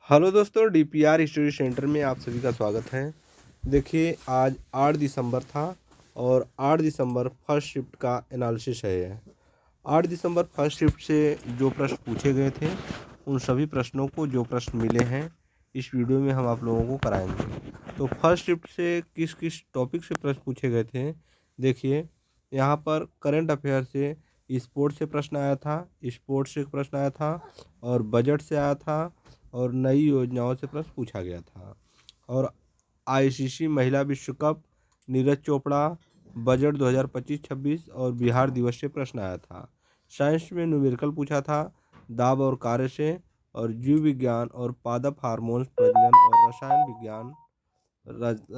Hello दोस्तों, DPR study centre में आप सभी का स्वागत है। देखिए, आज 8 दिसंबर था और 8 दिसंबर फर्स्ट शिफ्ट का एनालिसिस है। 8 दिसंबर फर्स्ट शिफ्ट से जो प्रश्न पूछे गए थे, उन सभी प्रश्नों को जो प्रश्न मिले हैं इस वीडियो में हम आप लोगों को कराएंगे। तो फर्स्ट शिफ्ट से किस किस टॉपिक से प्रश्न पूछे गए थे, देखिए यहाँ पर करंट अफेयर से स्पोर्ट्स से प्रश्न आया था, स्पोर्ट्स से प्रश्न आया था और बजट से आया था और नई योजनाओं से प्रश्न पूछा गया था। और आईसीसी महिला विश्व कप, नीरज चोपड़ा, बजट 2025-26 और बिहार दिवस से प्रश्न आया था। साइंस में न्यूमेरिकल पूछा था, दाब और कार्य से, और जीव विज्ञान और पादप हार्मोन्स, प्रजनन और रसायन विज्ञान,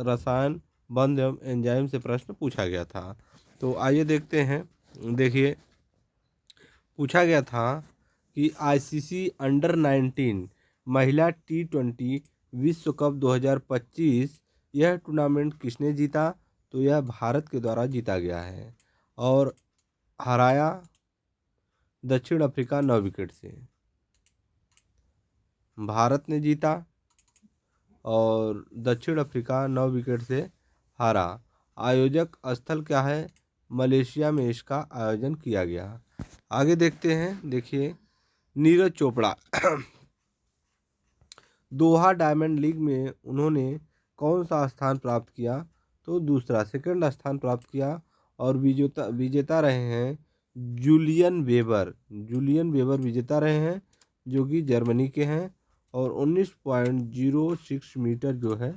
रसायन बंध एवं एंजाइम से प्रश्न पूछा गया था। तो आइए देखते हैं। देखिए, पूछा गया था कि आईसीसी अंडर 19 महिला T20 विश्व कप 2025 यह टूर्नामेंट किसने जीता? तो यह भारत के द्वारा जीता गया है और हराया दक्षिण अफ्रीका 9 विकेट से। भारत ने जीता और दक्षिण अफ्रीका 9 विकेट से हारा। आयोजक स्थल क्या है? मलेशिया में इसका आयोजन किया गया। आगे देखते हैं। देखिए, नीरज चोपड़ा दोहा डायमंड लीग में उन्होंने कौन सा स्थान प्राप्त किया? तो दूसरा, सेकंड स्थान प्राप्त किया और विजेता विजेता रहे हैं जूलियन वेबर विजेता रहे हैं, जो कि जर्मनी के हैं और 19.06 मीटर जो है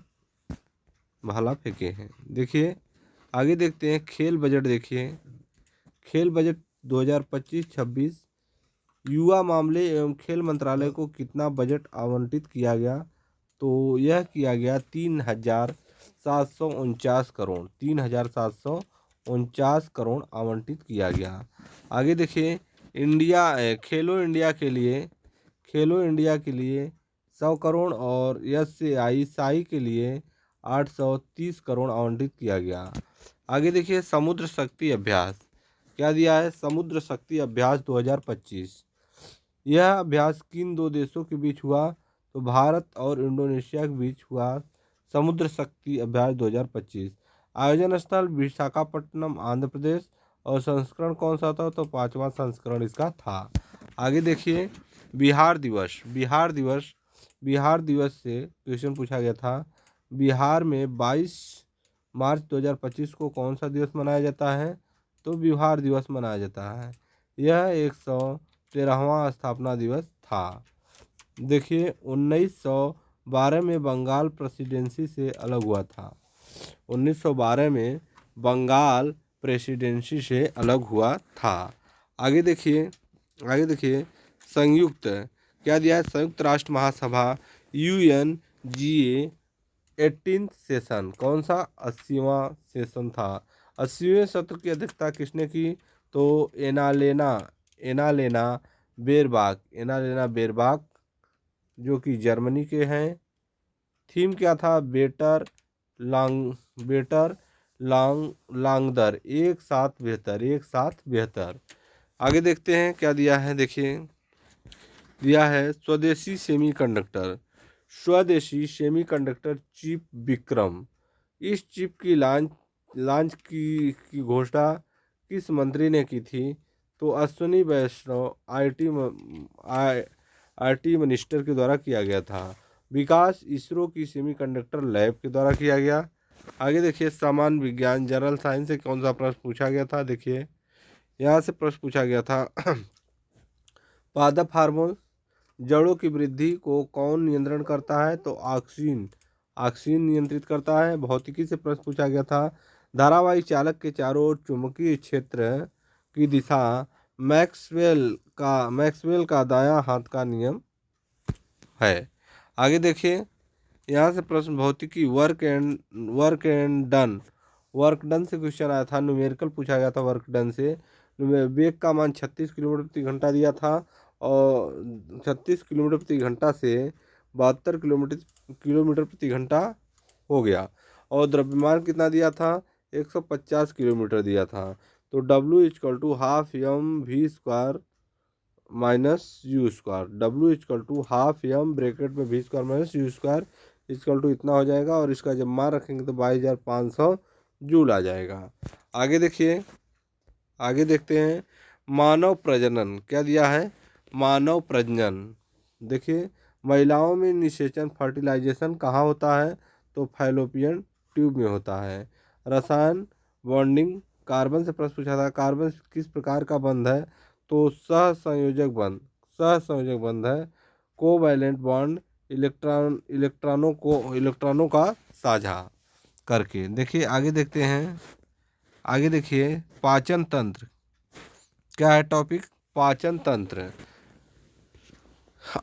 भाला फेंके हैं। देखिए, आगे देखते हैं खेल बजट। देखिए, खेल बजट 2025-26 युवा मामले एवं खेल मंत्रालय को कितना बजट आवंटित किया गया? तो यह किया गया 3,749 करोड़ आवंटित किया गया। आगे देखिए, खेलो इंडिया के लिए 100 करोड़ और SAI के लिए 830 करोड़ आवंटित किया गया। आगे देखिए, समुद्र शक्ति अभ्यास क्या दिया है? समुद्र शक्ति अभ्यास 2025 यह अभ्यास किन दो देशों के बीच हुआ? तो भारत और इंडोनेशिया के बीच हुआ समुद्र शक्ति अभ्यास 2025। आयोजन स्थल विशाखापट्टनम, आंध्र प्रदेश और संस्करण कौन सा था? तो 5वां संस्करण इसका था। आगे देखिए, बिहार दिवस से क्वेश्चन पूछा गया था। बिहार में 22 मार्च 2025 को कौन सा दिवस मनाया जाता है? तो बिहार दिवस मनाया जाता है। यह 113वां स्थापना दिवस था। देखिए, 1912 में बंगाल प्रेसिडेंसी से अलग हुआ था। 1912 में बंगाल प्रेसिडेंसी से अलग हुआ था। आगे देखिए, संयुक्त क्या दिया है? संयुक्त राष्ट्र महासभा UNGA 18th सेशन कौन सा? 80वां सेशन था। 80वें सत्र की अध्यक्षता किसने की? तो एनालेना बेरबाक जो कि जर्मनी के हैं। थीम क्या था? बेटर लांगदर, एक साथ बेहतर। आगे देखते हैं क्या दिया है। देखिए, दिया है स्वदेशी सेमीकंडक्टर चिप विक्रम। इस चिप की लॉन्च की घोषणा किस मंत्री ने की थी? तो अश्विनी वैष्णव आईटी मिनिस्टर के द्वारा किया गया था। विकास इसरो की सेमीकंडक्टर लैब के द्वारा किया गया। आगे देखिए, सामान्य विज्ञान जनरल साइंस से कौन सा प्रश्न पूछा गया था? देखिए, यहाँ से प्रश्न पूछा गया था पादप हार्मोन जड़ों की वृद्धि को कौन नियंत्रण करता है? तो ऑक्सीन नियंत्रित करता है। भौतिकी से प्रश्न पूछा गया था। धारावाही चालक के चारों ओर चुंबकीय क्षेत्र की दिशा मैक्सवेल का दायां हाथ का नियम है। आगे देखिए, यहाँ से प्रश्न भौतिकी वर्क डन से क्वेश्चन आया था। न्यूमेरिकल पूछा गया था वर्क डन से। वेग का मान 36 किलोमीटर प्रति घंटा दिया था और 36 किलोमीटर प्रति घंटा से 72 किलोमीटर प्रति घंटा हो गया। और द्रव्यमान कितना दिया था? 150 किलोमीटर दिया था। तो W = ½ mv² minus u square, W equal to half m bracket में v square minus u square equal to इतना हो जाएगा, और इसका जब मान रखेंगे तो 22,500 जूल आ जाएगा। आगे देखिए, आगे देखते हैं मानव प्रजनन क्या दिया है। मानव प्रजनन देखिए, महिलाओं में निषेचन फर्टिलाइजेशन कहाँ होता है, तो फैलोपियन ट्यूब में होता है। रसायन बॉन्डिंग, कार्बन से प्रश्न पूछा था, कार्बन किस प्रकार का बंध है, तो सहसंयोजक बंध, सहसंयोजक बंध है। कोवैलेंट बॉन्ड, इलेक्ट्रॉनों का साझा करके। देखिए आगे देखते हैं, आगे देखिए पाचन तंत्र क्या है टॉपिक, पाचन तंत्र।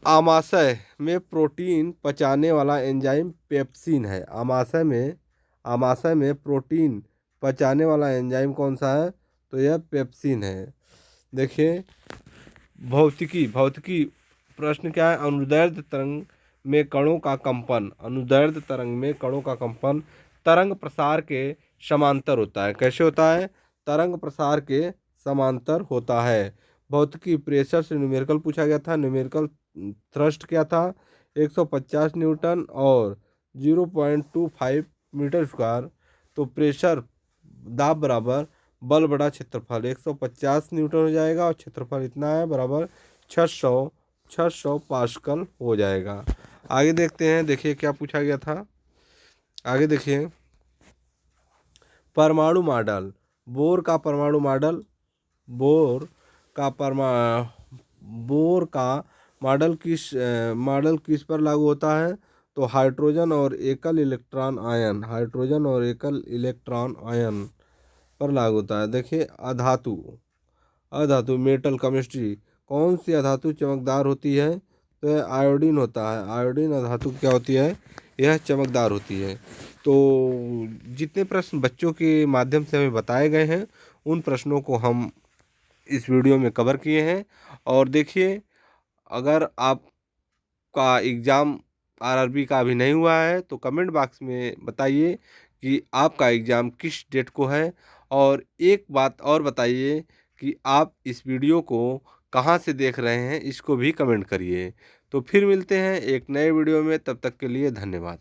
आमाशय में प्रोटीन पचाने वाला एंजाइम पेप्सिन है। आमाशय में प्रोटीन पचाने वाला एंजाइम कौन सा है, तो यह पेप्सिन है। देखिए भौतिकी प्रश्न क्या है, अनुदैर्ध्य तरंग में कणों का कंपन, अनुदैर्ध्य तरंग में कणों का कंपन तरंग प्रसार के समांतर होता है। कैसे होता है, तरंग प्रसार के समांतर होता है। भौतिकी प्रेशर से न्यूमेरिकल पूछा गया था, न्यूमेरिकल थ्रस्ट क्या था, 150 न्यूटन और 0.25 मीटर स्क्वायर। तो प्रेशर दाब बराबर बल बड़ा क्षेत्रफल, 150 न्यूटन हो जाएगा और क्षेत्रफल इतना है बराबर 600 पास्कल हो जाएगा। आगे देखते हैं, देखिए क्या पूछा गया था। आगे देखिए परमाणु मॉडल, बोर का परमाणु मॉडल, बोर का मॉडल किस पर लागू होता है, तो हाइड्रोजन और एकल इलेक्ट्रॉन आयन, हाइड्रोजन और एकल इलेक्ट्रॉन आयन पर लागू होता है। देखिए अधातु मेटल केमिस्ट्री, कौन सी अधातु चमकदार होती है, तो यह आयोडीन होता है। आयोडीन अधातु क्या होती है, यह चमकदार होती है। तो जितने प्रश्न बच्चों के माध्यम से हमें बताए गए हैं उन प्रश्नों को हम इस वीडियो में कवर किए हैं। और देखिए अगर आपका एग्ज़ाम आरआरबी का अभी नहीं हुआ है तो कमेंट बॉक्स में बताइए कि आपका एग्ज़ाम किस डेट को है। और एक बात और बताइए कि आप इस वीडियो को कहाँ से देख रहे हैं, इसको भी कमेंट करिए। तो फिर मिलते हैं एक नए वीडियो में, तब तक के लिए धन्यवाद।